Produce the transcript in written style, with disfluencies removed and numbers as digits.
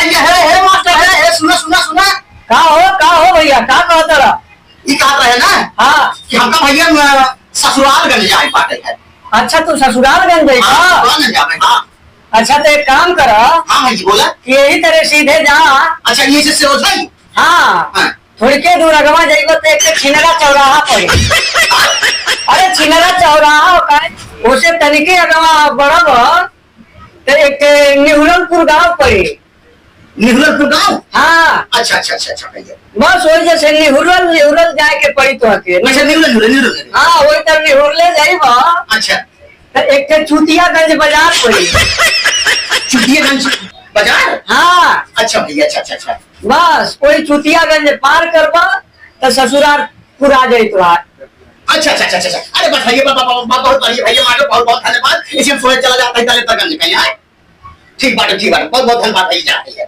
भैया है मास्टर है सुना सुना सुना। का हो भैया का कहता रहा? ये कहा रहे ना हाँ कि हमका भैया ससुरालगंज जाए पाटे है। अच्छा तू ससुरालगंज गई का? ससुरालगंज जावे हाँ। अच्छा तो एक काम कर हाँ भाई बोला। कि यही तरह सीधे जा। अच्छा ये से हो जाए। हाँ हाँ। थोड़ी के दूर अगवा जाइबो तो एक छिनरा चौराहा पड़ी। अरे छिनरा चौराहा का उसे तनिके अगवा बढ़ब तो एक निहुरनपुर गांव पड़ी। निहुरनपुर गाँव। हाँ अच्छा अच्छा अच्छा अच्छा भैया। बस वही जैसे निहुरल जाए के पड़ी तो आके। अच्छा निहुरन। हाँ वही तर निहुरले जाइबो। अच्छा तो एक चुतियागंज बाजार पड़ी। चुटियागंज बाजार। हाँ अच्छा भैया अच्छा अच्छा अच्छा। बस वही चुतियागंज पार करबा तो ससुरालपुर आ जाई तो। अच्छा अच्छा अच्छा अच्छा। अरे बस भैया बहुत बढ़िया भैया मारो बहुत बहुत धन्यवाद। इसी में सोच चला जाता है तले तक निकल आए। ठीक बात बहुत बहुत धन्यवाद भैया।